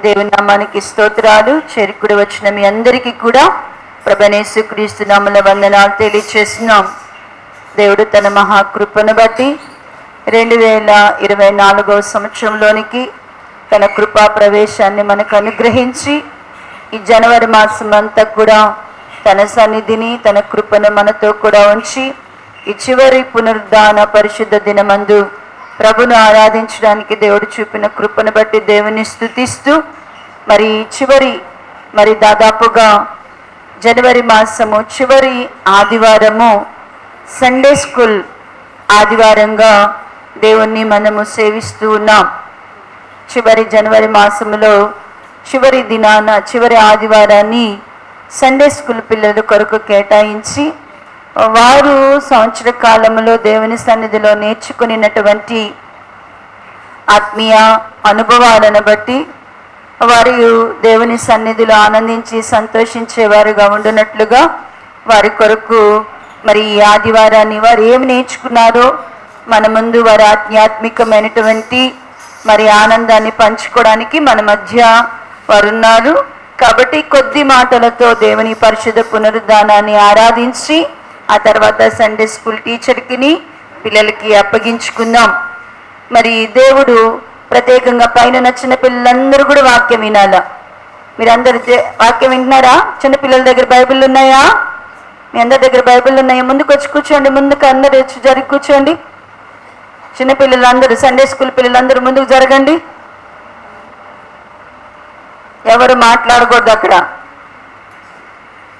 దేవుని నామానికి స్తోత్రాలు. చేరుకుడి వచ్చిన మీ అందరికీ కూడా ప్రభువైన క్రీస్తు నామములో వందనాలు తెలియజేస్తున్నాం. దేవుడు తన మహాకృపను బట్టి 2024 సంవత్సరంలోనికి తన కృపా ప్రవేశాన్ని మనకు అనుగ్రహించి ఈ జనవరి మాసం అంతా కూడా తన సన్నిధిని తన కృపను మనతో కూడా ఉంచి ఈ చివరి పునరుద్ధాన పరిశుద్ధ దినమందు ప్రభును ఆరాధించడానికి దేవుడు చూపిన కృపను బట్టి దేవుని స్తుతిస్తూ మరి దాదాపుగా జనవరి మాసము చివరి ఆదివారము సండే స్కూల్ ఆదివారంగా దేవుణ్ణి మనము సేవిస్తూ ఉన్నాం. చివరి జనవరి మాసములో చివరి దినాన చివరి ఆదివారాన్ని సండే స్కూల్ పిల్లల కొరకు కేటాయించి వారు సంవత్సర కాలంలో దేవుని సన్నిధిలో నేర్చుకున్నటువంటి ఆత్మీయ అనుభవాలను బట్టి వారు దేవుని సన్నిధిలో ఆనందించి సంతోషించేవారుగా ఉండునట్లుగా వారి కొరకు మరి ఈ ఆదివారాన్ని వారు ఏమి నేర్చుకున్నారో మన ముందు వారి ఆధ్యాత్మికమైనటువంటి మరి ఆనందాన్ని పంచుకోవడానికి మన మధ్య వారు ఉన్నారు. కాబట్టి కొద్ది మాటలతో దేవుని పరిశుద్ధ పునరుద్ధానాన్ని ఆరాధించి ఆ తర్వాత సండే స్కూల్ టీచర్కి పిల్లలకి అప్పగించుకుందాం. మరి దేవుడు ప్రత్యేకంగా పైన నచ్చిన పిల్లలందరూ కూడా వాక్యం వినాలా. మీరందరూ వాక్యం వింటున్నారా? చిన్నపిల్లల దగ్గర బైబిల్ ఉన్నాయా? మీ అందరి దగ్గర బైబిల్ ఉన్నాయా? ముందుకు వచ్చి కూర్చోండి. ముందుకు అందరూ వచ్చి జరిగి కూర్చోండి. చిన్నపిల్లలందరూ సండే స్కూల్ పిల్లలందరూ ముందుకు జరగండి. ఎవరు మాట్లాడకూడదు అక్కడ.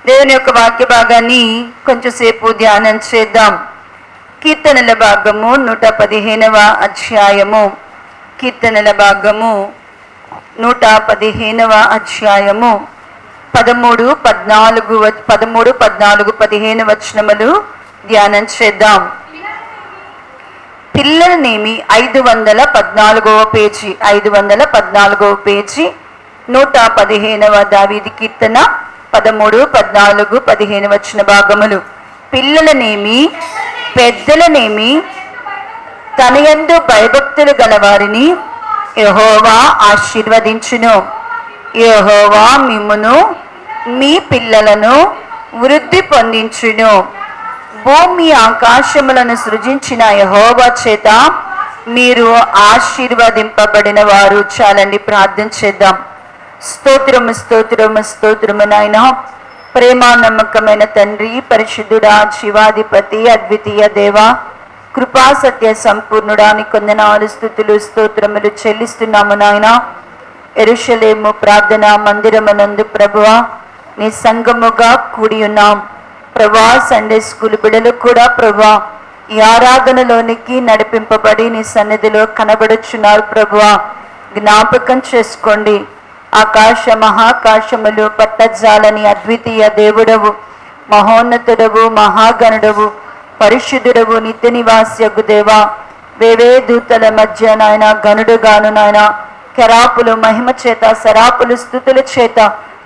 దేవుని యొక్క వాక్య భాగాన్ని కొంచెంసేపు ధ్యానం చేద్దాం. కీర్తనల భాగము 115వ అధ్యాయము. కీర్తనల భాగము 115వ అధ్యాయము 13, 14, 15 వచనములు ధ్యానం చేద్దాం. పిల్లలనేమి 514వ పేజీ 514వ పేజీ 115వ దావీదు కీర్తన 13, 14, 15 వచన భాగములు. పిల్లలనేమి పెద్దలనేమి తన యందు భయభక్తులు గలవారిని యెహోవా ఆశీర్వదించును. యెహోవా మిమ్మును మీ పిల్లలను వృద్ధి పొందించును. భూమి ఆకాశములను సృజించిన యెహోవా చేత మీరు ఆశీర్వదింపబడిన వారు. చాలండి, ప్రార్థన చేద్దాం. స్తోత్రము స్తోత్రము స్తోత్రము నాయన, ప్రేమ నమ్మకమైన తండ్రి, పరిశుద్ధుడా, జీవాధిపతి, అద్వితీయ దేవ, కృపా సత్య సంపూర్ణుడా, నీ కొందనాలు స్తుతులు స్తోత్రములు చెల్లిస్తున్నాము నాయన. యెరూషలేము ప్రార్థన మందిరమునందు ప్రభువా నీ సంఘముగా కూడి ఉన్నాం ప్రభువా. సండే స్కూల్ బిడ్డలు కూడా ప్రభువా ఈ ఆరాధనలోనికి నడిపింపబడి నీ సన్నిధిలో కనబడుచున్నారు ప్రభువా. జ్ఞాపకం చేసుకోండి. ఆకాశ మహాకాశములు పట్టజాలని అద్వితీయ దేవుడవు, మహోన్నతుడవు, మహాగణుడవు, పరిశుద్ధుడవు, నిత్య నివాస్యగు దేవా. వేవే దూతల మధ్య నాయన గనుడుగాను నాయన, కెరాపులు మహిమ చేత, సరాపులు స్తుతుల చేత,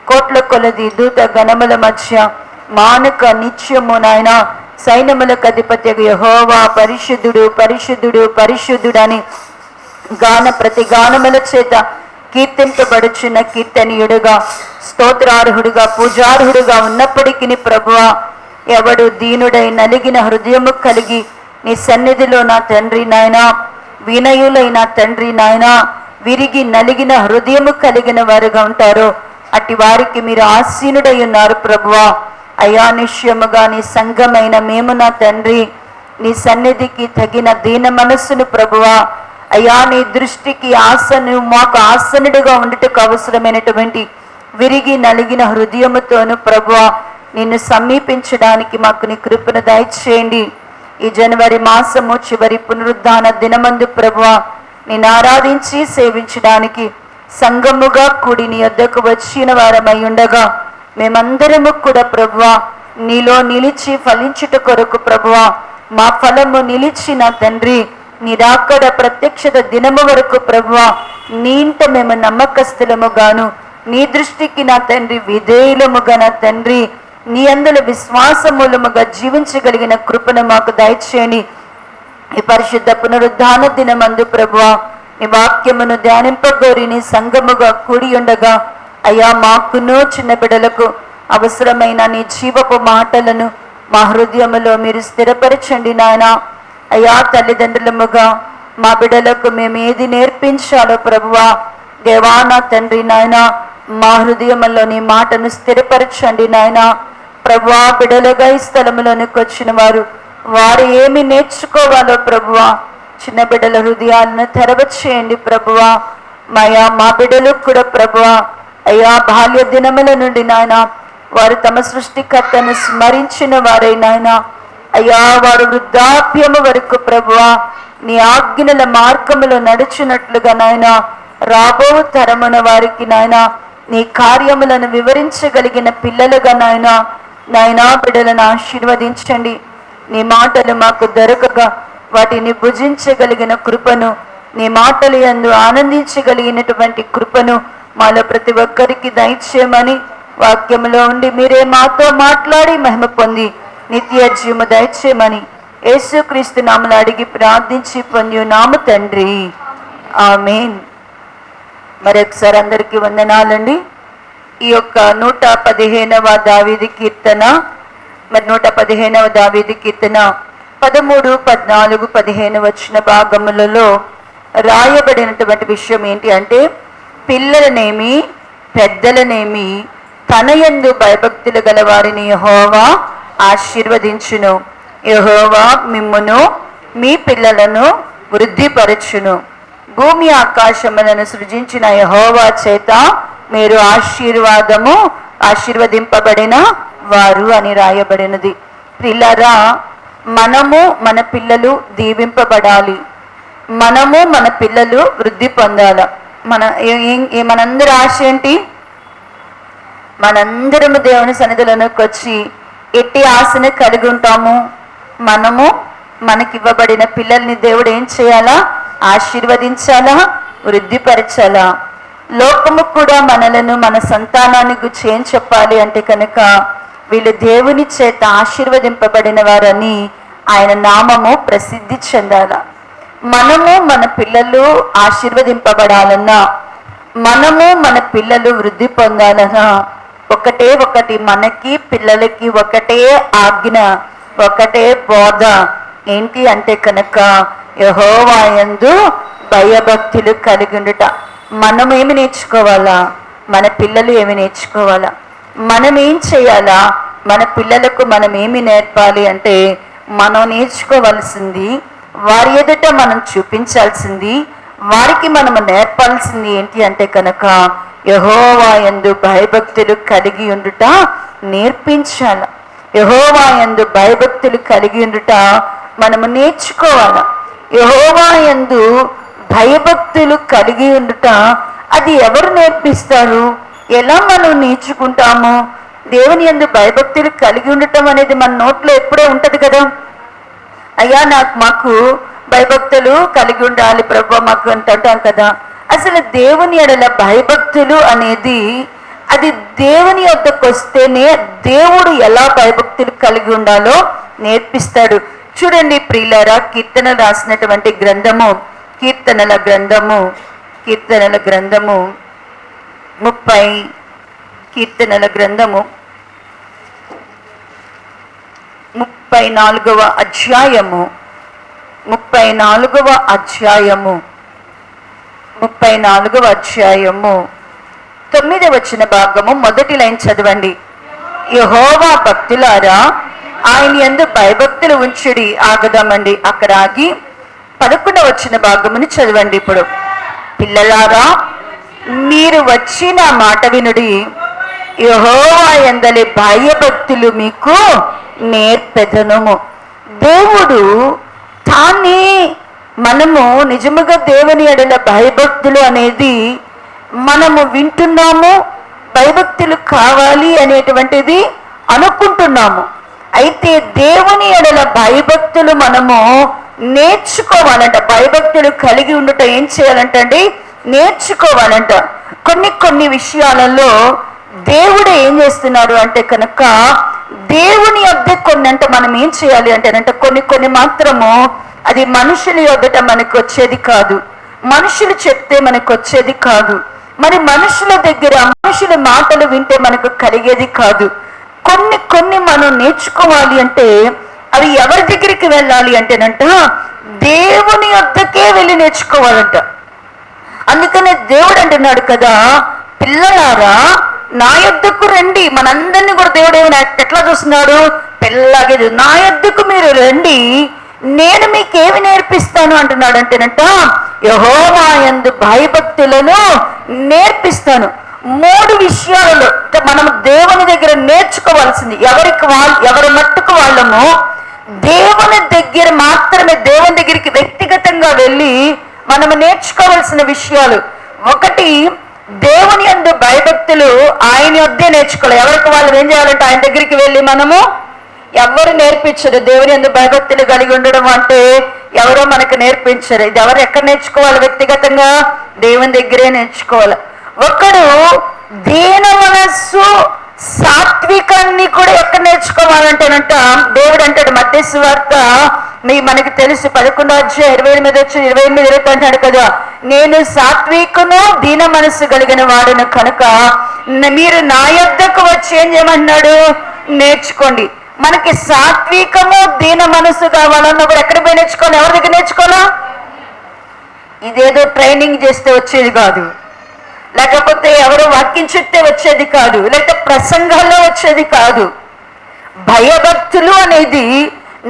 కోట్ల కొలది దూత గణముల మధ్య మానక నిత్యము నాయన సైన్యములకు అధిపతి యెహోవా పరిశుద్ధుడు పరిశుద్ధుడు పరిశుద్ధుడని ప్రతి గానముల చేత కీర్తింపబడుచున్న కీర్తనీయుడుగా, స్తోత్రార్హుడుగా, పూజార్హుడుగా ఉన్నప్పటికీ ప్రభువా, ఎవడు దీనుడై నలిగిన హృదయము కలిగి నీ సన్నిధిలో నా తండ్రి నాయన, వినయులైన తండ్రి నాయన, విరిగి నలిగిన హృదయము కలిగిన వారుగా ఉంటారో అట్టి వారికి మీరు ఆసీనుడై ఉన్నారు ప్రభువా. అయా నిశ్చయముగా నీ సంఘమైన మేము నా తండ్రి నీ సన్నిధికి తగిన దీన మనస్సును ప్రభువా, అయా నీ దృష్టికి ఆసను మాకు ఆసనుడిగా ఉండటకు అవసరమైనటువంటి విరిగి నలిగిన హృదయముతోను ప్రభువా నిన్ను సమీపించడానికి మాకు నీ కృపను దయచేయండి. ఈ జనవరి మాసము చివరి పునరుద్ధాన దినమందు ప్రభువా నిన్ను ఆరాధించి సేవించడానికి సంఘముగా కూడి నీ యొద్దకు వచ్చిన వారమై ఉండగా మేమందరము కూడా ప్రభువా నీలో నిలిచి ఫలించుట కొరకు ప్రభువా మా ఫలము నిలిచిన తండ్రి నీ రాకడ ప్రత్యక్షత దినము వరకు ప్రభువా నీ ఇంట మేము నమ్మకస్తులముగాను, నీ దృష్టికి నా తండ్రి విధేయులముగా నా తండ్రి నీ అందులో విశ్వాసమూలముగా జీవించగలిగిన కృపను మాకు దయచేయండి. ఈ పరిశుద్ధ పునరుద్ధాన దినమందు ప్రభువా నీ వాక్యమును ధ్యానింపగోరి నీ సంగముగా కూడి ఉండగా అయ్యా మాకును చిన్న బిడ్డలకు అవసరమైన నీ జీవపు మాటలను మా హృదయములో మీరు స్థిరపరచండి నాయన. అయ్యా తల్లిదండ్రులముగా మా బిడ్డలకు మేము ఏది నేర్పించాలో ప్రభువా దేవా నా తండ్రి నాయన మా హృదయములో నీ మాటను స్థిరపరచండి నాయన. ప్రభువా బిడ్డలుగా ఈ స్థలములోనికి వచ్చిన వారు ఏమి నేర్చుకోవాలో ప్రభువా చిన్న బిడ్డల హృదయాలను తెరవచేయండి ప్రభువా. మా బిడ్డలు కూడా ప్రభువా అయ్యా బాల్య దినముల నుండి నాయన వారు తమ సృష్టికర్తను స్మరించిన వారై నాయన అయ్యా వారు వృద్ధాప్యము వరకు ప్రభువా నీ ఆజ్ఞల మార్గములో నడుచున్నట్లుగా నాయన రాబో తరమున వారికి నాయన నీ కార్యములను వివరించగలిగిన పిల్లలుగా నాయనా బిడ్డలను ఆశీర్వదించండి. నీ మాటలు మాకు దొరకగా వాటిని భుజించగలిగిన కృపను, నీ మాటలు యందు ఆనందించగలిగినటువంటి కృపను మాలో ప్రతి ఒక్కరికి దయచేయమని వాక్యములో ఉండి మీరే మాతో మాట్లాడి మహిమ పొంది నిత్య జీవము దయచేయమని యేసుక్రీస్తు నామములో అడిగి ప్రార్థించి పొంది నామ తండ్రి, ఆమేన్. మరొకసారి అందరికీ వందనాలండి. ఈ యొక్క 115వ దావీదు కీర్తన 115వ దావీదు కీర్తన 13, 14, 15 వచ్చిన భాగములలో రాయబడినటువంటి విషయం ఏంటి అంటే పిల్లలనేమి పెద్దలనేమి తన యందు భయభక్తులు గల వారిని యెహోవా ఆశీర్వదించును. యెహోవా మిమ్మును మీ పిల్లలను వృద్ధిపరచును. భూమి ఆకాశములను సృజించిన యెహోవా చేత మీరు ఆశీర్వదింపబడిన వారు అని రాయబడినది. పిల్లరా మనము మన పిల్లలు దీవింపబడాలి, మనము మన పిల్లలు వృద్ధి పొందాల. మనందరి ఆశ ఏంటి? మనందరము దేవుని సన్నిధిలోకి వచ్చి ఎట్టి ఆశను కలిగి ఉంటాము. మనకివ్వబడిన పిల్లల్ని దేవుడు ఏం చేయాలా? ఆశీర్వదించాలా, వృద్ధిపరచాలా. లోకము కూడా మనలను మన సంతానాన్ని గురించి ఏం చెప్పాలి అంటే కనుక వీళ్ళు దేవుని చేత ఆశీర్వదింపబడిన వారని ఆయన నామము ప్రసిద్ధి చెందాల. మనము మన పిల్లలు ఆశీర్వదింపబడాలన్నా, మనము మన పిల్లలు వృద్ధి పొందాలన్నా ఒకటి మనకి పిల్లలకి ఒకటే ఆజ్ఞ, ఒకటే బోధ ఏంటి అంటే కనుక యెహోవా యందు భయభక్తులు కలిగి ఉండుట. మనం ఏమి నేర్చుకోవాలా? మన పిల్లలు ఏమి నేర్చుకోవాలా? మనం ఏం చేయాలా? మన పిల్లలకు మనం ఏమి నేర్పాలి అంటే మనం నేర్చుకోవాల్సింది, వారి ఎదుట మనం చూపించాల్సింది, వారికి మనం నేర్పాల్సింది ఏంటి అంటే కనుక యెహోవా యందు భయభక్తులు కలిగి ఉండుట నేర్పించాల. యెహోవా యందు భయభక్తులు కలిగి ఉండుట మనము నేర్చుకోవాలా. యెహోవా యందు భయభక్తులు కలిగి ఉండుట అది ఎవరు నేర్పిస్తారు? ఎలా మనం నేర్చుకుంటాము? దేవుని యందు భయభక్తులు కలిగి ఉండటం అనేది మన నోట్లో ఎప్పుడో ఉంటది కదా. అయ్యా మాకు భయభక్తులు కలిగి ఉండాలి ప్రభు మాకు అంటాం కదా. అసలు దేవుని ఎడల భయభక్తులు అనేది అది దేవుని వద్దకు వస్తేనే దేవుడు ఎలా భయభక్తులు కలిగి ఉండాలో నేర్పిస్తాడు. చూడండి ప్రియులారా, కీర్తన రాసినటువంటి గ్రంథము కీర్తనల గ్రంథము 34వ అధ్యాయము 9వ వచన భాగము మొదటి లైన్ చదవండి. యెహోవా భక్తులారా ఆయన యందు భయభక్తులు ఉంచుడి. ఆగదామండి, అక్కడ ఆగి 11వ వచన భాగమును చదవండి. ఇప్పుడు పిల్లలారా మీరు వచ్చిన మాట వినుడి, యెహోవా యందలి భయభక్తులు మీకు నేర్పెదను. దేవుడు తానే మనము నిజముగా దేవుని ఎడల భయభక్తులు అనేది మనము వింటున్నాము, భయభక్తులు కావాలి అనేటువంటిది అనుకుంటున్నాము. అయితే దేవుని ఎడల భయభక్తులు మనము నేర్చుకోవాలంట. భయభక్తులు కలిగి ఉండుట ఏం చేయాలంటండి? నేర్చుకోవాలంట. కొన్ని విషయాలలో దేవుడు ఏం చేస్తున్నారు అంటే కనుక దేవుని యొద్ద కొన్నంట మనం ఏం చేయాలి అంటే కొన్ని మాత్రము అది మనుషుల యొద్దట మనకు వచ్చేది కాదు, మనుషులు చెప్తే మనకు వచ్చేది కాదు, మరి మనుషుల దగ్గర మనుషుల మాటలు వింటే మనకు కలిగేది కాదు. కొన్ని మనం నేర్చుకోవాలి అంటే అవి ఎవరి దగ్గరికి వెళ్ళాలి అంటేనంట, దేవుని యొద్దకే వెళ్ళి నేర్చుకోవాలంట. అందుకనే దేవుడు అంటున్నాడు కదా, పిల్లలారా నా యొద్దకు రండి. మనందరినీ కూడా దేవుడు ఏమైనా ఎట్లా చూస్తున్నాడు? పిల్లలాగే నా యొద్దకు మీరు రండి, నేను మీకేమి నేర్పిస్తాను అంటున్నాడు. అంటేనంట యెహోవా యందు భయభక్తులను నేర్పిస్తాను. 3 విషయాలలో మనం దేవుని దగ్గర నేర్చుకోవాల్సింది, ఎవరి మట్టుకు వాళ్ళము దేవుని దగ్గర మాత్రమే, దేవుని దగ్గరికి వ్యక్తిగతంగా వెళ్ళి మనము నేర్చుకోవాల్సిన విషయాలు. 1, దేవుని యందు భయభక్తులు ఆయన యొద్దే నేర్చుకోవాలి. ఎవరికి వాళ్ళు ఏం చేయాలంటే ఆయన దగ్గరికి వెళ్ళి మనము ఎవరు నేర్పించరు. దేవుని యందు భయభక్తులు కలిగి ఉండడం అంటే ఎవరో మనకు నేర్పించరు. ఇది ఎవరు ఎక్కడ నేర్చుకోవాలి? వ్యక్తిగతంగా దేవుని దగ్గరే నేర్చుకోవాలి. ఒకడు దీన మనస్సు సాత్వికాన్ని కూడా ఎక్కడ నేర్చుకోవాలంటేనంట, దేవుడు అంటాడు మత్తయి సువార్త మనకి తెలుసు 11:28 అంటాడు కదా, నేను సాత్వికును దీన మనస్సు కలిగిన వాడును కనుక మీరు నా యొద్దకు వచ్చి ఏం చేయమన్నాడు? నేర్చుకోండి. మనకి సాత్వికము దీన మనస్సు కావాలన్నా కూడా ఎక్కడ పోయి నేర్చుకోవాలి? ఎవరి దగ్గర నేర్చుకోవాలా? ఇదేదో ట్రైనింగ్ చేస్తే వచ్చేది కాదు, లేకపోతే ఎవరో వాక్యం చెప్తే వచ్చేది కాదు, లేకపోతే ప్రసంగాల్లో వచ్చేది కాదు. భయభక్తులు అనేది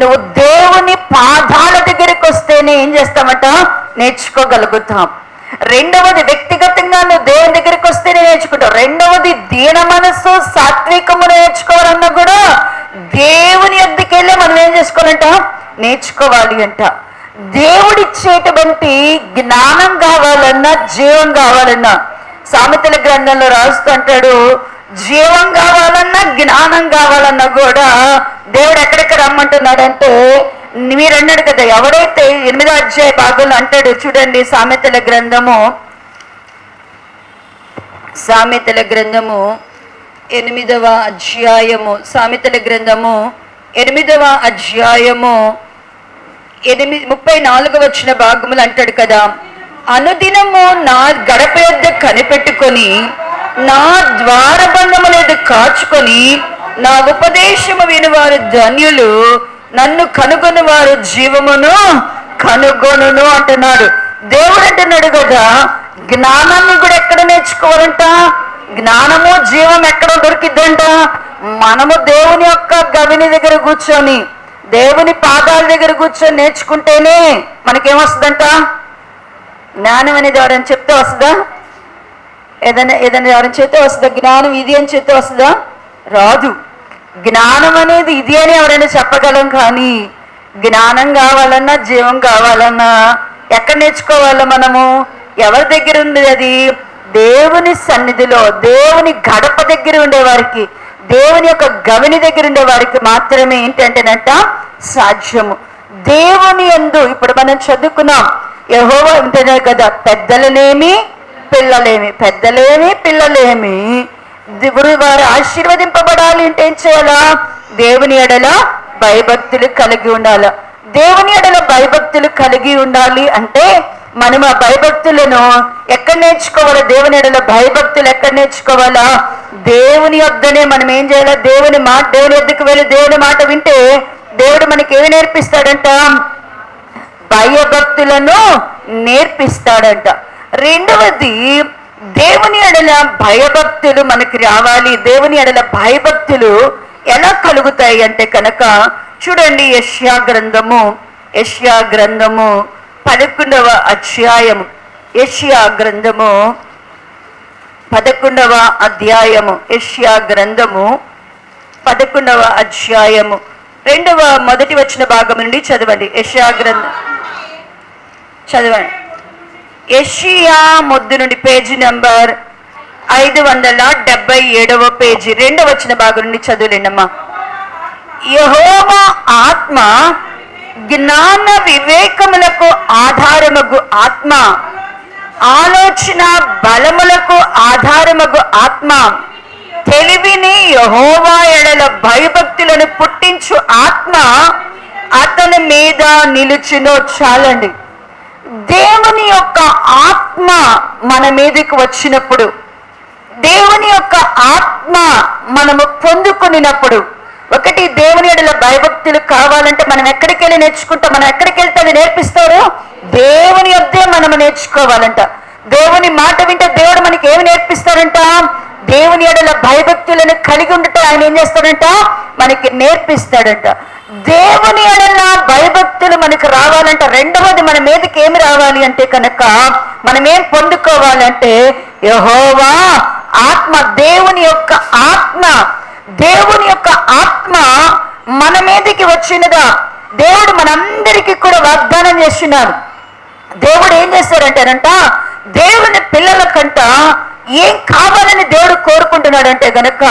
నువ్వు దేవుని పాదాల దగ్గరికి వస్తేనే ఏం చేస్తామట? నేర్చుకోగలుగుతాం. 2వది వ్యక్తిగతంగా నువ్వు దేవుని దగ్గరికి వస్తేనే నేర్చుకుంటావు. 2వది దీన మనస్సు సాత్వికము నేర్చుకోవాలన్నా కూడా దేవుని యొద్దకు వెళ్ళి మనం ఏం చేసుకోవాలంట? నేర్చుకోవాలి అంట. దేవుడిచ్చేటువంటి జ్ఞానం కావాలన్నా జీవం కావాలన్నా, సామెతల గ్రంథంలో రాస్తూ అంటాడు, జీవం కావాలన్నా జ్ఞానం కావాలన్నా కూడా దేవుడు ఎక్కడికి రమ్మంటున్నాడంటే, మీరు అన్నాడు కదా, ఎవడైతే 8వ అధ్యాయ భాగంలో అంటాడు చూడండి, సామెతల గ్రంథము 8వ అధ్యాయము, సామెతల గ్రంథము 8వ అధ్యాయము 34వ భాగములు అంటాడు కదా, అనుదినము నా గడప యొద్ద కనిపెట్టుకొని నా ద్వారబంధముల యొద్ద కాచుకొని నా ఉపదేశము వినువారు ధన్యులు, నన్ను కనుగొని వారు జీవమును కనుగొనును అంటున్నాడు. దేవుడు అంటున్నాడు కదా, జ్ఞానాన్ని కూడా ఎక్కడ నేర్చుకోవాలంట? జ్ఞానము జీవం ఎక్కడ దొరికిద్దంట? మనము దేవుని యొక్క గవిని దగ్గర కూర్చొని, దేవుని పాదాల దగ్గర కూర్చొని నేర్చుకుంటేనే మనకేమొస్తుందంట? జ్ఞానం అనేది ఎవరైనా చెప్తే వస్తుందా? ఏదైనా ఎవరైనా చెప్తే వస్తుందా? జ్ఞానం ఇది అని చెప్తే వస్తుందా? రాదు. జ్ఞానం అనేది ఇది అని ఎవరైనా చెప్పగలం, కానీ జ్ఞానం కావాలన్నా జీవం కావాలన్నా ఎక్కడ నేర్చుకోవాలో? మనము ఎవరి దగ్గర ఉంది అది? దేవుని సన్నిధిలో, దేవుని గడప దగ్గర ఉండేవారికి, దేవుని యొక్క గవిని దగ్గర ఉండే వారికి మాత్రమే ఏంటంటేనంట సాధ్యము. దేవుని యందు ఇప్పుడు మనం చదువుకున్నాం, యెహోవా ఉంటేనే కదా పెద్దలనేమి పిల్లలేమి ఇప్పుడు వారు ఆశీర్వదింపబడాలి అంటే ఏం చేయాలా? దేవుని ఎడల భయభక్తులు కలిగి ఉండాలి. దేవుని ఎడల భయభక్తులు కలిగి ఉండాలి అంటే మనం ఆ భయభక్తులను ఎక్కడ నేర్చుకోవాలా? దేవుని ఎడల భయభక్తులు ఎక్కడ నేర్చుకోవాలా? దేవుని యొద్దనే మనం ఏం చేయాలా? దేవుని యొద్దకు వెళ్ళి దేవుని మాట వింటే దేవుడు మనకి ఏమి నేర్పిస్తాడంట? భయభక్తులను నేర్పిస్తాడంట. 2వది, దేవుని ఎడల భయభక్తులు మనకి రావాలి. దేవుని ఎడల భయభక్తులు ఎలా కలుగుతాయి అంటే కనుక చూడండి, యెషయా గ్రంథము 11వ అధ్యాయము, యెషయా గ్రంథము 11వ అధ్యాయము, యెషయా గ్రంథము 11వ అధ్యాయము 1వ వచన భాగం నుండి చదవండి. యెషయా గ్రంథం చదవండి. యెషయా మొద్దు నుండి పేజీ నంబర్ 577వ పేజీ 2వ వచన భాగం నుండి చదువులేండమ్మా. యెహోవా ఆత్మ జ్ఞాన వివేకములకు ఆధారమగు ఆత్మ, ఆలోచన బలములకు ఆధారమగు ఆత్మ, తెలివిని యెహోవా ఎడల భయభక్తులను పుట్టించు ఆత్మ అతని మీద నిలుచును. చాలండి. దేవుని యొక్క ఆత్మ మన మీదకి వచ్చినప్పుడు, దేవుని యొక్క ఆత్మ మనము పొందుకునినప్పుడు, ఒకటి దేవుని ఎడల భయభక్తులు కావాలంటే మనం ఎక్కడికి వెళ్ళి నేర్చుకుంటాం? మనం ఎక్కడికి వెళ్తే అది నేర్పిస్తారు? దేవుని యొద్దే మనము నేర్చుకోవాలంట. దేవుని మాట వింటే దేవుడు మనకి ఏమి నేర్పిస్తాడంట? దేవుని ఎడల భయభక్తులను కలిగి ఉండటం ఆయన ఏం చేస్తాడంట? మనకి నేర్పిస్తాడంట. దేవుని ఎడల భయభక్తులు మనకు రావాలంటే రెండవది మన మీదకి ఏమి రావాలి అంటే కనుక మనం ఏం పొందుకోవాలంటే యెహోవా ఆత్మ, దేవుని యొక్క ఆత్మ, దేవుని యొక్క ఆత్మ మన మీదకి వచ్చినదా దేవుడు మనందరికీ కూడా వాగ్దానం చేస్తున్నారు. దేవుడు ఏం చేస్తారంటేనంట, దేవుని పిల్లలకంట ఏం కావాలని దేవుడు కోరుకుంటున్నాడంటే గనక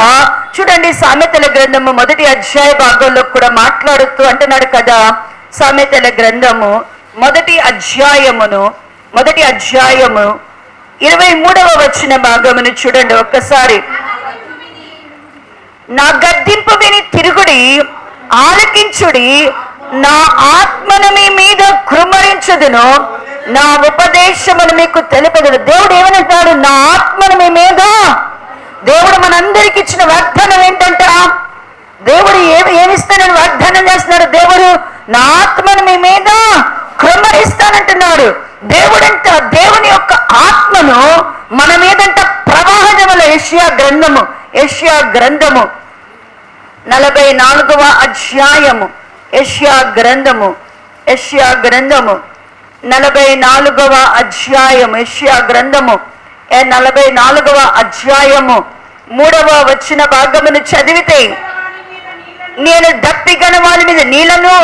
చూడండి, సామెతల గ్రంథము 1వ అధ్యాయ భాగంలో కూడా మాట్లాడుతూ అంటున్నాడు కదా. సామెతల గ్రంథము 1వ అధ్యాయము 23వ వచన భాగమును చూడండి ఒక్కసారి. నా గద్దింపు విని తిరుగుడి, ఆలకించుడి, నా ఆత్మను మీ మీద కృమ్మరించుదును, నా ఉపదేశమును మీకు తెలిపెదను. దేవుడు ఏమనంటాడు? నా ఆత్మను మీ మీద. దేవుడు మనందరికి ఇచ్చిన వాగ్దానం ఏంటంట? దేవుడు ఏమిస్తానని వాగ్దానం చేస్తున్నాడు? దేవుడు నా ఆత్మను మీ మీద కృమ్మరిస్తానంటున్నాడు. దేవుడంట దేవుని యొక్క ఆత్మను మన మీదంట ప్రవాహజముల యెషయా గ్రంథము 44వ అధ్యాయము, యెషయా గ్రంథము 44వ అధ్యాయము 3వ వచన భాగమును చదివితే, నేను దప్పిగల వారి మీద నీళ్లను,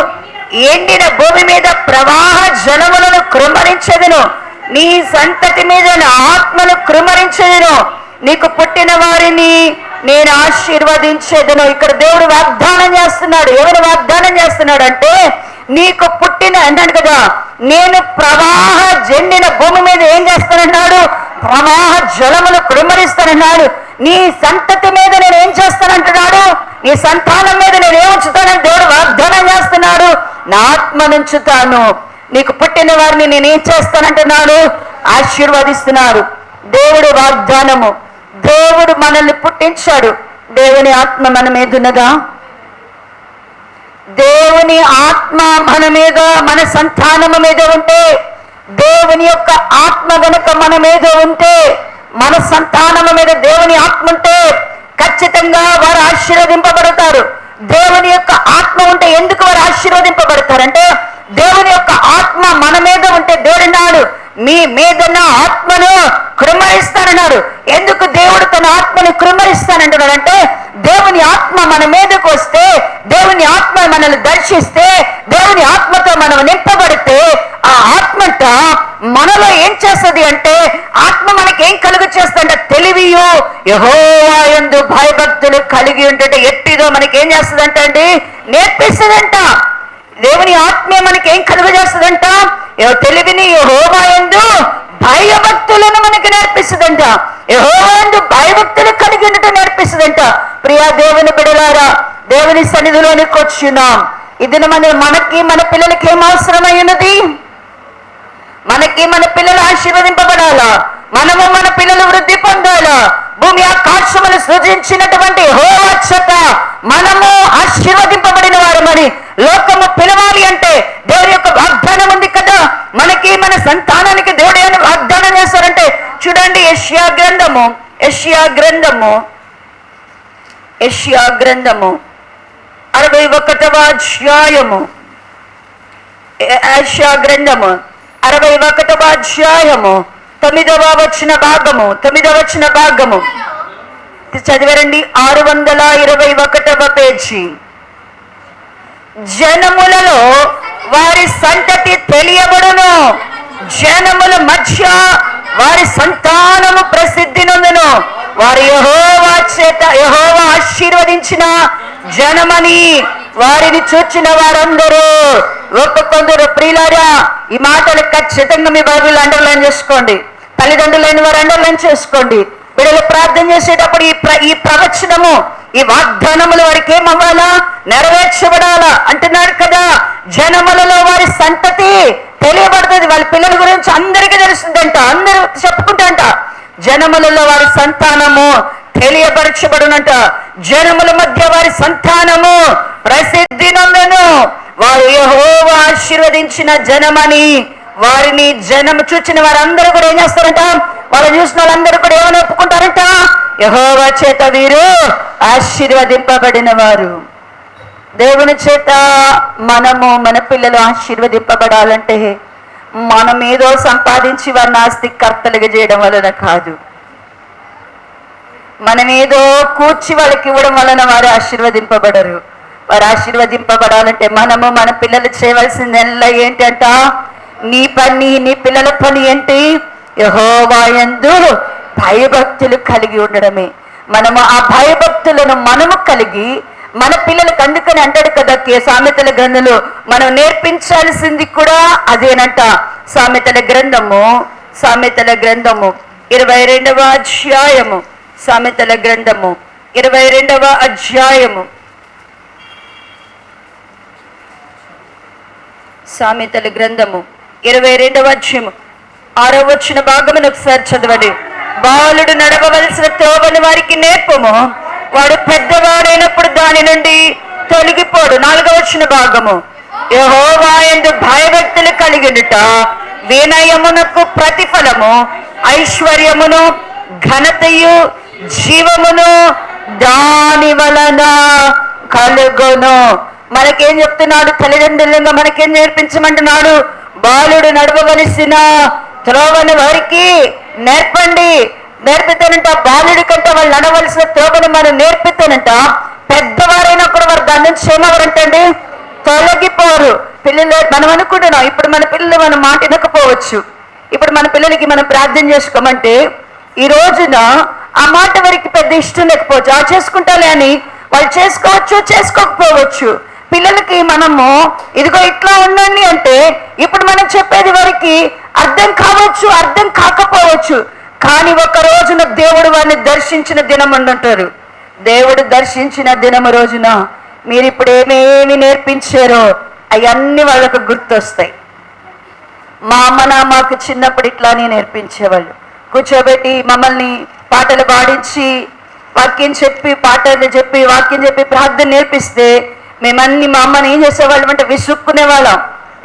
ఎండిన భూమి మీద ప్రవాహ జలములను కృమ్మరించెదను, నీ సంతతి మీద నా ఆత్మను కృమ్మరించెదను, నీకు పుట్టిన వారిని నేను ఆశీర్వదించేదను. ఇక్కడ దేవుడు వాగ్దానం చేస్తున్నాడు. ఎవరు వాగ్దానం చేస్తున్నాడు అంటే, నీకు పుట్టిన అన్నాడు కదా, నేను ప్రవాహ జెండిన భూమి మీద ఏం చేస్తానన్నాడు? ప్రవాహ జలములు కృమ్మరిస్తానన్నాడు. నీ సంతతి మీద నేను ఏం చేస్తానంటున్నాడు? నీ సంతానం మీద నేను ఏముంచుతానని దేవుడు వాగ్దానం చేస్తున్నాడు. నా ఆత్మనుంచుతాను, నీకు పుట్టిన వారిని నేనేం చేస్తానంటున్నాడు? ఆశీర్వదిస్తున్నాడు. దేవుడు వాగ్దానము. దేవుడు మనల్ని పుట్టించాడు. దేవుని ఆత్మ మన మీద ఉన్నదా? దేవుని ఆత్మ మన మీద, మన సంతానము మీద ఉంటే, దేవుని యొక్క ఆత్మ గనుక మన మీద ఉంటే, మన సంతానము మీద దేవుని ఆత్మ ఉంటే ఖచ్చితంగా వారు ఆశీర్వదింపబడతారు. దేవుని యొక్క ఆత్మ ఉంటే ఎందుకు వారు ఆశీర్వదింపబడతారంటే, దేవుని యొక్క ఆత్మ మన మీద ఉంటే దేవుడు అన్నాడు, మీ మీద నా ఆత్మను కృమ్మరిస్తానన్నాడు. ఎందుకు దేవుడు తన ఆత్మను కృమ్మరిస్తానంటున్నాడంటే, దేవుని ఆత్మ మన మీదకు వస్తే, దేవుని ఆత్మ మనల్ని దర్శిస్తే, దేవుని ఆత్మతో మనం నింపబడితే, ఆ ఆత్మట మనలో ఏం చేస్తుంది అంటే, ఆత్మ మనకి ఏం కలుగు చేస్తుందంటే తెలివియు యెహోవా యందు భయభక్తులు కలిగి ఉంటే ఎట్టిదో మనకి ఏం చేస్తుందంట అండి? నేర్పిస్తుందంట. దేవుని ఆత్మే మనకి ఏం కలుగు చేస్తుందంట? తెలివిని యెహోవా యందు భయభక్తులను మనకి నేర్పిస్తుందంట. యెహోవా యందు భయభక్తులు కలిగి ఉండటం నేర్పిస్తుందంట. ప్రియా దేవుని బిడ్డలారా, దేవుని సన్నిధిలోనికి వచ్చినాం. ఇది మనకి మన పిల్లలకి ఏం అవసరమై ఉన్నది? మనకి మన పిల్లలు ఆశీర్వదింపబడాలా, మనము మన పిల్లలు వృద్ధి పొందాలా. భూమి ఆకాశములు సృజించినటువంటి యెహోవా చేత మనము ఆశీర్వదింపబడిన వారమని లోకము పిలవాలి అంటే దేవుడి యొక్క వాగ్దానం ఉంది కదా. మనకి మన సంతానానికి దేవుడు ఏమైనా వాగ్దానం చేస్తారంటే చూడండి, యెషయా గ్రంథము 61వ అధ్యాయము, యెషయా గ్రంథము 61వ అధ్యాయము 9వ వచన భాగము చదివారండి. 621వ పేజీ. జనములలో వారి సంతతి తెలియబడును, జనముల మధ్య వారి సంతానము ప్రసిద్ధి నొందును, వారు యెహోవా చేత యెహోవా ఆశీర్వదించిన జనమని వారిని చూచిన వారందరూ ఒక్కొక్కరు. ప్రియులారా, ఈ మాటలు ఖచ్చితంగా మీ బైబిల్ అండర్లైన్ చేసుకోండి. తల్లిదండ్రులైన వారు అండర్లైన్ చేసుకోండి. బిడ్డలు ప్రార్థన చేసేటప్పుడు ఈ ప్రవచనము, ఈ వాగ్దానములు వారికి ఏమవ్వాలా? నెరవేర్చబడాలా అంటున్నాడు కదా. జనములలో వారి సంతతి తెలియబడుతుంది. వాళ్ళ పిల్లల గురించి అందరికీ తెలుస్తుందంట, అందరూ చెప్పుకుంటాంట. జనములలో వారి సంతానము తెలియపరచబడునంట. జనముల మధ్య వారి సంతానము ప్రసిద్ధి నొందెను. వారు యెహోవా ఆశీర్వదించిన జనమని వారిని జనము చూచిన వారందరూ కూడా ఏం చేస్తారంట? వాళ్ళని చూసిన వాళ్ళందరూ కూడా ఏమని ఒప్పుకుంటారంట? యెహోవా చేత వీరు ఆశీర్వదింపబడిన వారు. దేవుని చేత మనము మన పిల్లలు ఆశీర్వదింపబడాలంటే మనం ఏదో సంపాదించి వారిని ఆస్తి కర్తలుగా చేయడం వలన కాదు. మనం ఏదో కూర్చి వాళ్ళకి ఇవ్వడం వలన వారు ఆశీర్వదింపబడరు. వారు ఆశీర్వదింపబడాలంటే మనము మన పిల్లలు చేయవలసిందల్లా ఏంటంట? నీ పని, నీ పిల్లల పని ఏంటి? యెహోవా యందు భయభక్తులు కలిగి ఉండడమే. మనము ఆ భయభక్తులను మనము కలిగి మన పిల్లలకు, అందుకని అంటాడు కదా సామెతల గ్రంథంలో, మనం నేర్పించాల్సింది కూడా అదేనంట. సామెతల గ్రంథము 22వ అధ్యాయము, సామెతల గ్రంథము 22వ అధ్యాయము, సామెతల గ్రంథము 22వ అధ్యాయము 6వ వచన భాగమును ఒకసారి చదవండి. బాలుడు నడవవలసిన త్రోవను వారికి నేర్పము, వాడు పెద్దవాడైనప్పుడు దాని నుండి తొలగిపోడు. 4వ వచన భాగము, యెహోవా యందు భయభక్తులు కలిగినట వినయమునకు ప్రతిఫలము, ఐశ్వర్యమును ఘనతయు జీవమును దాని వలన కలుగును. మనకేం చెప్తున్నాడు? తల్లిదండ్రులుగా మనకేం నేర్పించమంటున్నాడు? బాలుడు నడవవలసిన త్రోవను వారికి నేర్పండి. నేర్పితేనంట బాలుడి కంటే వాళ్ళు నడవలసిన త్రోవను మనం నేర్పితేనంట పెద్దవారైనా కూడా వారు దాని నుంచి ఏమవరంటండి? తొలగిపోరు. పిల్లలు మనం అనుకుంటున్నాం, ఇప్పుడు మన పిల్లలు మనం మాట వినకపోవచ్చు. ఇప్పుడు మన పిల్లలకి మనం ప్రార్థన చేసుకోమంటే ఈ రోజున ఆ మాట వారికి పెద్ద ఇష్టం లేకపోవచ్చు. చేసుకుంటాలే అని వాళ్ళు చేసుకోవచ్చు, చేసుకోకపోవచ్చు. పిల్లలకి మనము ఇదిగో ఇట్లా ఉండండి అంటే ఇప్పుడు మనం చెప్పేది వారికి అర్థం కావచ్చు, అర్థం కాకపోవచ్చు. కానీ ఒక రోజున దేవుడు వారిని దర్శించిన దినం అంటారు. దేవుడు దర్శించిన దినము రోజున మీరు ఇప్పుడు ఏమేమి నేర్పించారో అవన్నీ వాళ్ళకు గుర్తొస్తాయి. మా అమ్మ మాకు చిన్నప్పుడు ఇట్లానే నేర్పించేవాళ్ళు. కూర్చోబెట్టి మమ్మల్ని పాటలు పాడించి వాక్యం చెప్పి, పాటలు చెప్పి, వాక్యం చెప్పి ప్రార్థన నేర్పిస్తే మేమన్నీ మా అమ్మని ఏం చేసేవాళ్ళం అంటే విసుక్కునే వాళ్ళం,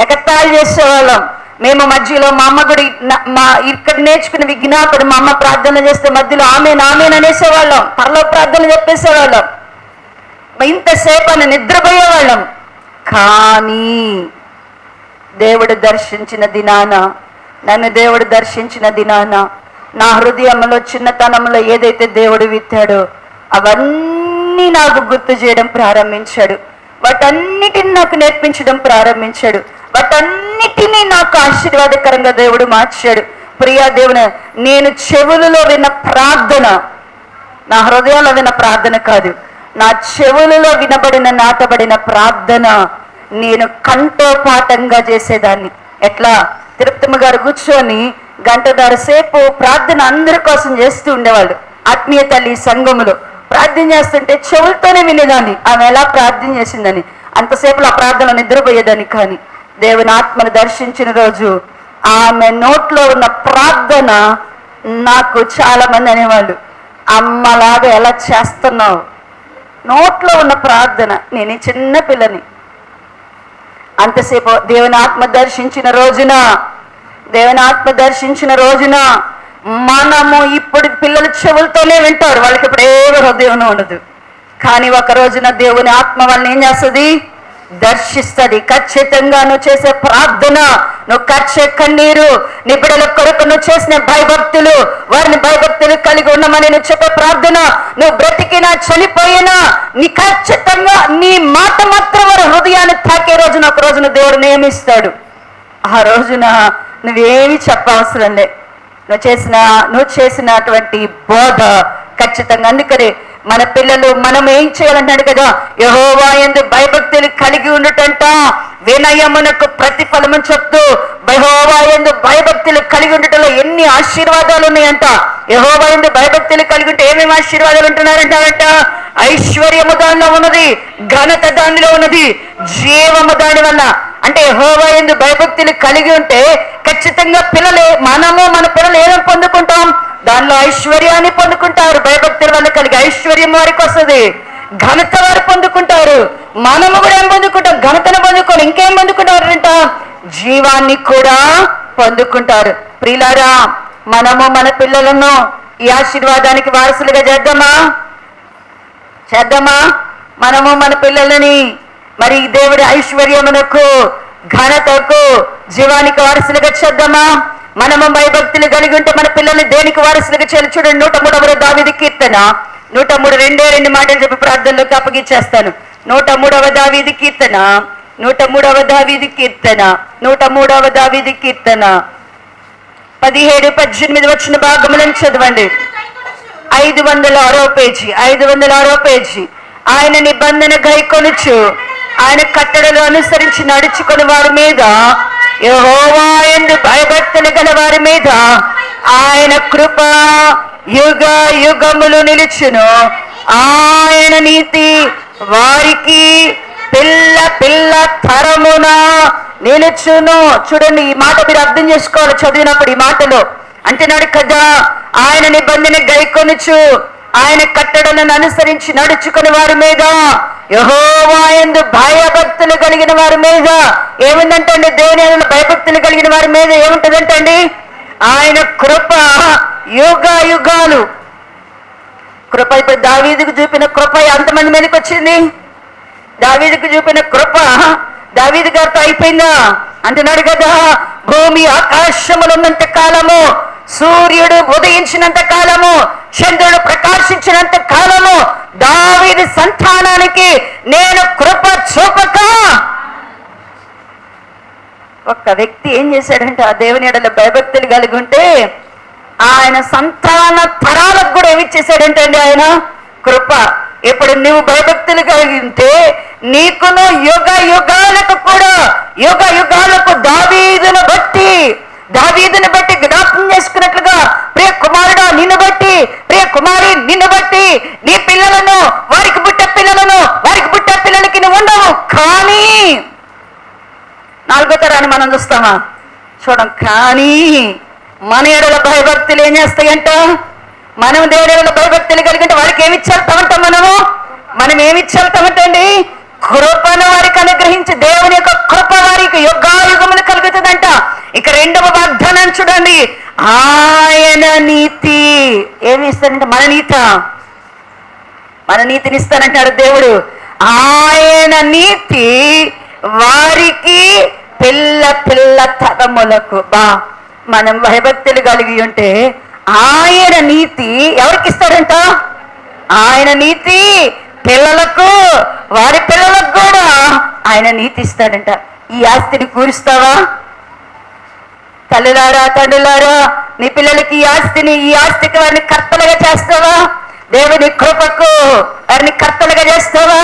ఎగతాళి చేసేవాళ్ళం. మేము మధ్యలో మా అమ్మ కూడా మా ఇక్కడ నేర్చుకున్న విజ్ఞాపన మా అమ్మ ప్రార్థన చేస్తే మధ్యలో ఆమెను అనేసేవాళ్ళం, పరలోక ప్రార్థన చెప్పేసేవాళ్ళం. ఇంతసేపు అని నిద్రపోయేవాళ్ళం. కానీ దేవుడు దర్శించిన దినాన, నన్ను దేవుడు దర్శించిన దినాన నా హృదయంలో చిన్నతనంలో ఏదైతే దేవుడు విత్తాడో అవన్నీ నాకు గుర్తు చేయడం ప్రారంభించాడు. వాటన్నిటిని నాకు నేర్పించడం ప్రారంభించాడు. వాటన్నిటినీ నాకు ఆశీర్వాదకరంగా దేవుడు మార్చాడు. ప్రియా దేవుని, నేను చెవులలో విన్న ప్రార్థన, నా హృదయంలో విన్న ప్రార్థన కాదు, నా చెవులలో వినబడిన నాటబడిన ప్రార్థన నేను కంఠోపాఠంగా చేసేదాన్ని. ఎట్లా? తిరుపతమ్మ గారు కూర్చొని గంటన్నర సేపు ప్రార్థన అందరి కోసం చేస్తూ ఉండేవాళ్ళు. ఆత్మీయ తల్లి సంఘములో ప్రార్థన చేస్తుంటే చెవులతోనే వినేదాన్ని ఆమె ఎలా ప్రార్థన చేసిందని. అంతసేపు ఆ ప్రార్థన నిద్రపోయేదాన్ని. కానీ దేవుని ఆత్మను దర్శించిన రోజు ఆమె నోట్లో ఉన్న ప్రార్థన నాకు చాలా మంది అనేవాళ్ళు, అమ్మలాగా ఎలా చేస్తున్నావు? నోట్లో ఉన్న ప్రార్థన. నేను చిన్న పిల్లని. అంతసేపు దేవుని ఆత్మ దర్శించిన రోజున మనము ఇప్పుడు పిల్లలు చెవులతోనే వింటారు, వాళ్ళకి ఇప్పుడు ఏ హృదయం ఉండదు. కానీ ఒక రోజున దేవుని ఆత్మ వాళ్ళని ఏం చేస్తుంది? దర్శిస్తుంది. ఖచ్చితంగా నువ్వు చేసే ప్రార్థన, నువ్వు ఖర్చే కన్నీరు, నీ బిడ్డల కొరకు నువ్వు చేసిన భయభక్తులు, వారిని భయభక్తులు కలిగి ఉండమని నువ్వు చెప్పే ప్రార్థన, నువ్వు బ్రతికినా చనిపోయినా నీ ఖచ్చితంగా నీ మాట మాత్రం వారి హృదయాన్ని తాకే రోజున ఒక రోజున దేవుడు నియమిస్తాడు. ఆ రోజున నువ్వేమి చెప్పవసరం లే, నువ్వు చేసినటువంటి బోధ ఖచ్చితంగా. అందుకనే మన పిల్లలు మనం ఏం చేయాలంటాడు కదా, యెహోవా యందు భయభక్తులు కలిగి ఉండటంట వినయమునకు ప్రతిఫలమని చెప్తూ, యెహోవా యందు భయభక్తులు కలిగి ఉండటంలో ఎన్ని ఆశీర్వాదాలు ఉన్నాయంట. యెహోవా యందు భయభక్తులు కలిగి ఉంటే ఏమేమి ఆశీర్వాదాలు ఉంటున్నారంటారంట? ఐశ్వర్యము దానిలో ఉన్నది, ఘనత దానిలో ఉన్నది, జీవము దాని వల్ల. అంటే యెహోవా యందు భయభక్తులు కలిగి ఉంటే ఖచ్చితంగా మనము మన పిల్లలు ఏమేమి పొందుకుంటాం? దానిలో ఐశ్వర్యాన్ని పొందుకుంటారు. భయభక్తుల వల్ల కలిగే ఐశ్వర్యం వారికి వస్తుంది, ఘనత వారు పొందుకుంటారు. మనము కూడా ఏం పొందుకుంటాం? ఘనతను పొందుకొని ఇంకేం పొందుకుంటారంట? జీవాన్ని కూడా పొందుకుంటారు. ప్రియులారా, మనము మన పిల్లలను ఈ ఆశీర్వాదానికి వారసులుగా చేద్దామా? మనము మన పిల్లలని మరి దేవుడి ఐశ్వర్యమునకు, ఘనతకు, జీవానికి వారసులుగా చేద్దామా? మనము భయభక్తులు కలిగి ఉంటే మన పిల్లల్ని దేనికి వారసులుగా చేయాలి? చూడండి, 103వ దావీదు కీర్తన 103 2 మాటలు చెప్పి ప్రార్థనలోకి అప్పగించేస్తాను. 103వ దావీదు కీర్తన 103వ దావీదు కీర్తన 103వ దావీదు కీర్తన 17, 18 వచ్చిన భాగములను చదవండి. 506వ పేజీ 506వ పేజీ. ఆయన నిబంధన గైకొనుచు ఆయన కట్టడలు అనుసరించి నడుచుకుని వారి మీద, యెహోవా యందు భయభక్తులు గల వారి మీద ఆయన కృప యుగ యుగములు నిలుచును. ఆయన నీతి వారికి పిల్ల తరమున నిలుచును. చూడండి, ఈ మాట మీరు అర్థం చేసుకోవాలి చదివినప్పుడు. ఈ మాటలో అంటున్నాడు కదా, ఆయన నిబంధన గైకొనుచు ఆయన కట్టడలను అనుసరించి నడుచుకుని వారి మీద, యెహోవా యందు భయభక్తులు కలిగిన వారి మీద ఏముందంటండి? దేవుని యందు భయభక్తులు కలిగిన వారి మీద ఏముంటుందంటండి? ఆయన కృప యుగ యుగాలు. కృప ఇప్పుడు దావీదుకు చూపిన కృప ఎంతమంది మీదకి వచ్చింది? దావీదుకు చూపిన కృప దావీదు గారితో అయిపోయిందా? అంటున్నాడు కదా, భూమి ఆకాశములు ఉన్నంత కాలము, సూర్యుడు ఉదయించినంత కాలము, చంద్రుడు ప్రకాశించినంత కాలము దావీదు సంతానానికి నేను కృప చూపక. ఒక్క వ్యక్తి ఏం చేశాడంటే, ఆ దేవుని యెడల భయభక్తులు కలిగి ఉంటే ఆయన సంతాన తరాలకు కూడా ఏమిచ్చేసాడంటే అండి ఆయన కృప. ఇప్పుడు నువ్వు భయభక్తులు కలిగి ఉంటే నీకును యుగ యుగాలకు కూడా, యుగ యుగాలకు దావీదును బట్టి జ్ఞాపకం చేసుకున్నట్లుగా, ప్రియ కుమారుడా నిన్ను బట్టి, ప్రియ కుమారి నిన్ను బట్టి, నీ పిల్లలను, వారికి పుట్టే పిల్లలను, వారికి పుట్టే పిల్లలకి నువ్వు ఉండవు. కానీ 4వ తరాన్ని మనం చూస్తామా? చూడం. కానీ మన యెడల భయభక్తులు ఏం చేస్తాయంట? మనం దేవుని యెడల భయభక్తులు కలిగింటే వారికి ఏమి ఇచ్చేస్తామంట? మనం ఏమి ఇచ్చేస్తామంటండి? కృపను వారికి అనుగ్రహించి, దేవుని యొక్క కృప వారికి యుగాయుగములు కలుగుతుందంట. ఇక 2వ వాగ్దానం చూడండి, ఆయన నీతి ఏమి ఇస్తాడంటే? మన నీతిని ఇస్తానంటాడు దేవుడు. ఆయన నీతి వారికి పిల్ల తరములకు. మనం భయభక్తులు కలిగి ఉంటే ఆయన నీతి ఎవరికి ఇస్తాడంట? ఆయన నీతి పిల్లలకు, వారి పిల్లలకు కూడా ఆయన నీతి ఇస్తాడంట. ఈ ఆస్తిని కూరుస్తావా? తల్లులారా, తండ్రులారా, నీ పిల్లలకి ఈ ఆస్తికి వారిని కర్తలుగా చేస్తావా? దేవుని కృపకు వారిని కర్తలుగా చేస్తావా?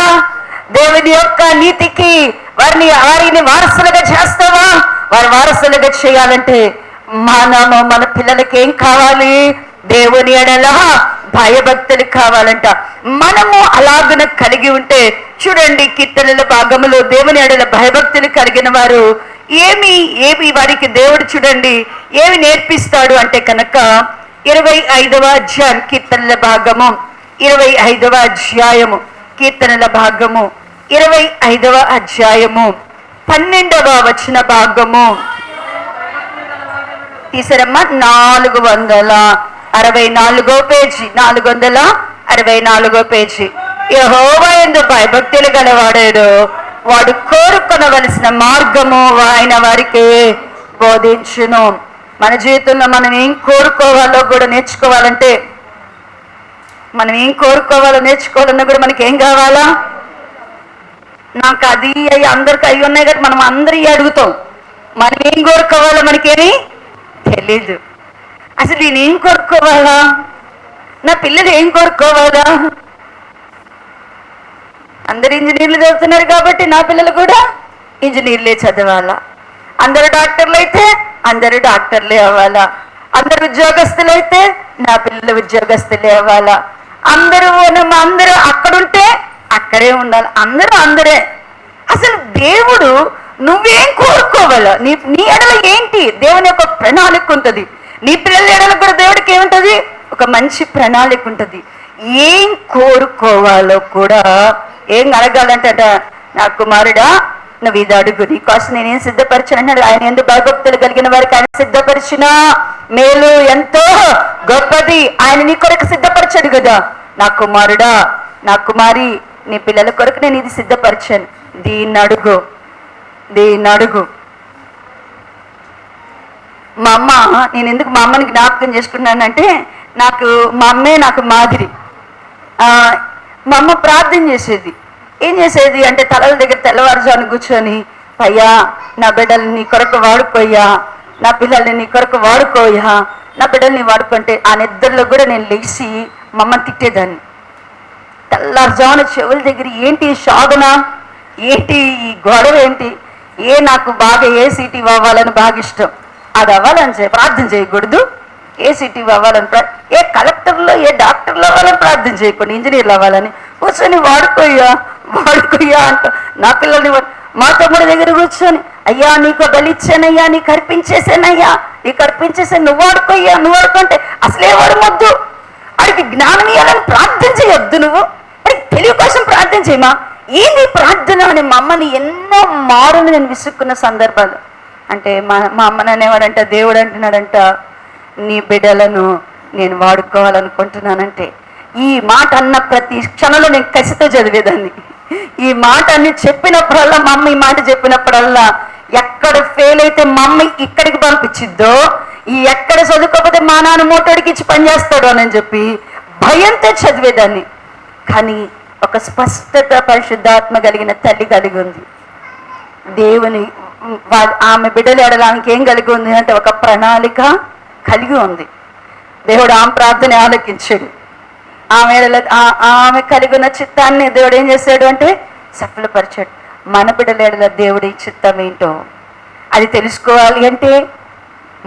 దేవుని యొక్క నీతికి వారిని వారసులుగా చేస్తావా? వారి వారసులుగా చేయాలంటే మనము మన పిల్లలకి ఏం కావాలి? దేవుని యెడల భయభక్తులు కావాలంట. మనము అలాగున కలిగి ఉంటే చూడండి, కీర్తనల భాగములో దేవుని యెడల భయభక్తులు కలిగిన వారు ఏమి వారికి దేవుడు చూడండి ఏమి నేర్పిస్తాడు అంటే కనుక 25వ అధ్యాయం కీర్తనల భాగము 25వ అధ్యాయము కీర్తనల భాగము 25వ అధ్యాయము 12వ వచన భాగము తీసరమ్మ 464 పేజీ 464 పేజీ. యెహోవా యందు భయభక్తులు గలవాడాడు, వాడు కోరుకొనవలసిన మార్గము ఆయన వారికి బోధించును. మన జీవితంలో మనం ఏం కోరుకోవాలో కూడా నేర్చుకోవాలంటే, మనం ఏం కోరుకోవాలో నేర్చుకోవాలన్నా కూడా మనకి ఏం కావాలా? నాకు అది అయ్యి అందరికి అవి ఉన్నాయి కదా, మనం అందరి అడుగుతాం. మనం ఏం కోరుకోవాలో మనకేమి తెలీదు. అసలు నేనేం కోరుకోవాలా? నా పిల్లలు ఏం కోరుకోవాలా? అందరు ఇంజనీర్లు చదువుతున్నారు కాబట్టి నా పిల్లలు కూడా ఇంజనీర్లే చదవాలా. అందరు డాక్టర్లు అయితే అందరూ డాక్టర్లే అవ్వాలా. అందరు ఉద్యోగస్తులు అయితే నా పిల్లలు ఉద్యోగస్తులే అవ్వాలా. అందరూ అక్కడుంటే అక్కడే ఉండాలి. అందరూ అందరే. అసలు దేవుడు నువ్వేం కోరుకోవాలా, నీ ఎడల ఏంటి దేవుని యొక్క ప్రణాళిక ఉంటుంది. నీ పిల్లల ఎడల కూడా దేవుడికి ఏముంటుంది, ఒక మంచి ప్రణాళిక ఉంటుంది. ఏం కోరుకోవాలో కూడా ఏం అడగాలంటే, నా కుమారుడా నువ్వు ఇది అడుగు, నీకోసం నేనేం సిద్ధపరిచాను అన్నాడు. ఆయన ఎందుకు భయభక్తులు కలిగిన వారికి ఆయన సిద్ధపరిచిన మేలు ఎంతో గొప్పది. ఆయన నీ కొరకు సిద్ధపరిచాడు కదా. నా కుమారుడా, నా కుమారి, నీ పిల్లల కొరకు నేను ఇది సిద్ధపరిచాను, దీన్ని అడుగు, దీన్ని అడుగు. మా అమ్మ, నేను ఎందుకు మా అమ్మని జ్ఞాపకం చేసుకున్నానంటే, మా అమ్మే నాకు మాదిరి. మా అమ్మ ప్రార్థన చేసేది. ఏం చేసేది అంటే, తలల దగ్గర తెల్లవారుజాను కూర్చొని, అయ్యా నా బిడ్డల్ని నీ కొరకు వాడుకోయ్యా, నా పిల్లల్ని నీ కొరకు వాడుకోయ్యా, నా బిడ్డల్ని వాడుకుంటే ఆ నిద్రలో కూడా నేను లేచి మా అమ్మని తిట్టేదాన్ని. తెల్లారుజామున చెవుల దగ్గర ఏంటి శోధన, ఏంటి ఈ గొడవ, ఏంటి నాకు బాగా ఏ సీటీ అవ్వాలని బాగా ఇష్టం, అది అవ్వాలని ప్రార్థన చేయకూడదు. ఏ సిటీ అవ్వాలని, ఏ కలెక్టర్లో ఏ డాక్టర్లో అవ్వాలని ప్రార్థన చేయకుండా ఇంజనీర్లు అవ్వాలని కూర్చొని వాడుకోయ్యా అంట. నా పిల్లల్ని మా తమ్ముడి దగ్గర కూర్చొని, అయ్యా నీకు బలిచ్చానయ్యా, నీకు అర్పించేసానయ్యా, నీకు అర్పించేసాను, నువ్వు వాడుకుంటే అసలే వాడు మొద్దు, వాడికి జ్ఞానం ఇవ్వాలని ప్రార్థన చేయొద్దు, నువ్వు వాడికి తెలివి కోసం ప్రార్థన చేయమా, ఏంది ప్రార్థన అని మా అమ్మని ఎన్నో మారుని నేను విసుక్కున్న సందర్భాలు. అంటే మా అమ్మని అనేవాడంట, దేవుడు అంటున్నాడంట, నీ బిడ్డలను నేను వాడుకోవాలనుకుంటున్నానంటే. ఈ మాట అన్న ప్రతి క్షణంలో నేను కసితో చదివేదాన్ని. ఈ మాట అన్ని చెప్పినప్పుడల్లా, మా అమ్మ ఈ మాట చెప్పినప్పుడల్లా, ఎక్కడ ఫెయిల్ అయితే మా అమ్మ ఇక్కడికి పంపించిద్దో, ఎక్కడ చదువుకోకపోతే మా నాన్న మోటాడికి ఇచ్చి పనిచేస్తాడు అని చెప్పి భయంతో చదివేదాన్ని. కానీ ఒక స్పష్టత పరిశుద్ధాత్మ కలిగిన తల్లి కలిగి ఉంది. దేవుని ఆమె బిడ్డలు ఎడడానికి ఏం కలిగి ఉంది అంటే, ఒక ప్రణాళిక కలిగి ఉంది. దేవుడు ఆమె ప్రార్థన ఆలకించాడు. ఆమె కలిగి ఉన్న చిత్తాన్ని దేవుడు ఏం చేశాడు అంటే సఫలపరిచాడు. మన బిడ్డల ఎడల దేవుడి చిత్తం ఏంటో అది తెలుసుకోవాలి అంటే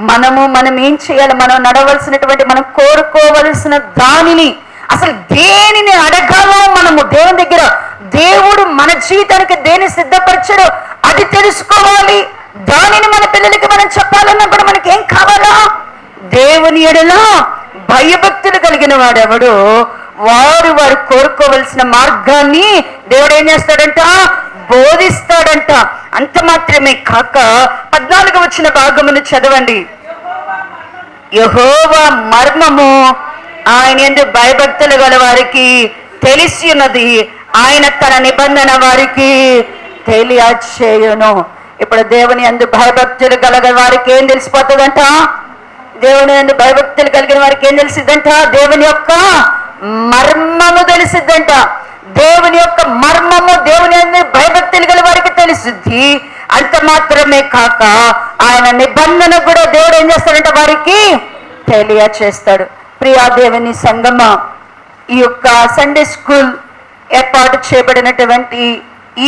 మనం ఏం చేయాలి, మనం నడవలసినటువంటి, మనం కోరుకోవలసిన దానిని, అసలు దేనిని అడగాలో మనము దేవుని దగ్గర, దేవుడు మన జీవితానికి దేని సిద్ధపరిచాడో అది తెలుసుకోవాలి. దానిని మన పిల్లలకి మనం చెప్పాలన్నప్పుడు మనకి ఏం కావాలా, దేవుని ఎడల భయభక్తులు కలిగిన వాడెవడో వారు కోరుకోవలసిన మార్గాన్ని దేవుడు ఏం చేస్తాడంట, బోధిస్తాడంట. అంత మాత్రమే కాక 14వ వచన భాగమును చదవండి. యెహోవా మర్మము ఆయన యందు భయభక్తులు గల వారికి తెలిసి ఉన్నది, ఆయన తన నిబంధన వారికి తెలియచేయును. ఇప్పుడు దేవుని యందు భయభక్తులు గల వారికి ఏం తెలిసిపోతుందంట, దేవుని యందు భయభక్తులు కలిగిన వారికి ఏం తెలిసిద్దంట, దేవుని యొక్క మర్మము తెలిసిద్దంట. దేవుని యొక్క మర్మము దేవుని యందు భయభక్తులు గల వారికి తెలిసిద్ది. అంత మాత్రమే కాక ఆయన నిబంధన కూడా దేవుడు ఏం చేస్తాడంట, వారికి తెలియచేస్తాడు. ప్రియా దేవుని సంగమా, ఈ యొక్క సండే స్కూల్ ఏర్పాటు చేయబడినటువంటి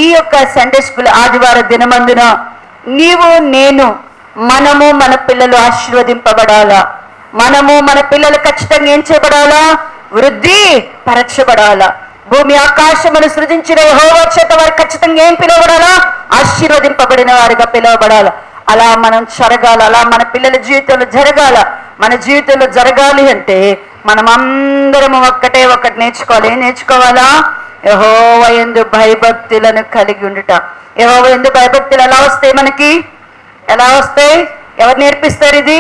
ఈ యొక్క సండే స్కూల్ ఆదివార దినమందున నీవు, నేను, మనము, మన పిల్లలు ఆశీర్వదింపబడాలా. మనము, మన పిల్లలు ఖచ్చితంగా ఏం చేయబడాలా, వృద్ధి పరచబడాలా. భూమి ఆకాశమును సృజించిన యెహోవా చేత వారు ఖచ్చితంగా ఏం పిలువబడాలా, ఆశీర్వదింపబడిన వారిగా పిలువబడాలా. అలా మనం జరగాల, అలా మన పిల్లల జీవితంలో జరగాల. మన జీవితంలో జరగాలి అంటే మనం అందరము ఒకటి నేర్చుకోవాలి. ఏం నేర్చుకోవాలా, యెహోవా యందు భయభక్తులను కలిగి ఉండుట. యెహోవా యందు భయభక్తులు ఎలా వస్తాయి, మనకి ఎలా వస్తాయి, ఎవరు నేర్పిస్తారు ఇది,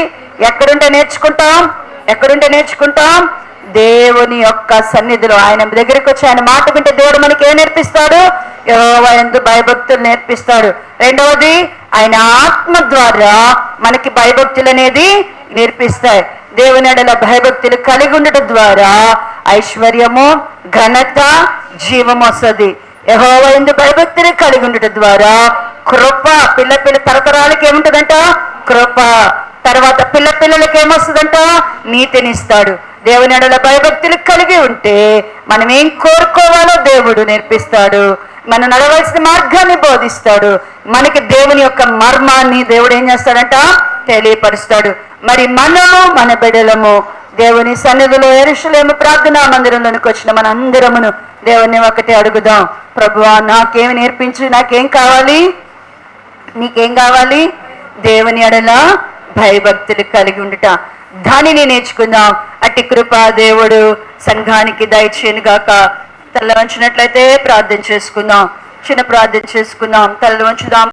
ఎక్కడుంటే నేర్చుకుంటాం, దేవుని యొక్క సన్నిధిలో ఆయన దగ్గరికి వచ్చి ఆయన మాట వింటే దేవుడు మనకి ఏం నేర్పిస్తాడు, యెహోవా యందు భయభక్తులు నేర్పిస్తాడు. రెండవది, ఆయన ఆత్మ ద్వారా మనకి భయభక్తులు అనేది నేర్పిస్తాయి. దేవుని ఎడల భయభక్తులు కలిగి ఉండటం ద్వారా ఐశ్వర్యము, ఘనత, జీవం వస్తుంది. యెహోవా యందు భయభక్తులు కలిగి ఉండటం ద్వారా కృప, పిల్ల తరతరాలకి ఏముంటుందంట, కృప. తర్వాత పిల్లలకి ఏమొస్తుందంట, నీతినిస్తాడు. దేవుని ఎడల భయభక్తులు కలిగి ఉంటే మనం ఏం కోరుకోవాలో దేవుడు నేర్పిస్తాడు, మనం నడవలసిన మార్గాన్ని బోధిస్తాడు. మనకి దేవుని యొక్క మర్మాన్ని దేవుడు ఏం చేస్తాడంట, తెలియపరుస్తాడు. మరి మనము, మన బిడ్డలము దేవుని సన్నిధిలో యెరూషలేము ప్రార్థనా మందిరంలోనికి వచ్చిన మన అందరమును దేవుని ఒకటి అడుగుదాం, ప్రభువా నాకేమి నేర్పించు, నాకేం కావాలి, నీకేం కావాలి? దేవుని ఎడల భయభక్తులు కలిగి ఉండుట, దానిని నేర్చుకుందాం. అట్టి కృపా దేవుడు సంఘానికి దయచేయను గాక. తల వంచినట్లయితే ప్రార్థన చేసుకుందాం, చిన్న ప్రార్థన చేసుకుందాం. తల వంచుదాం.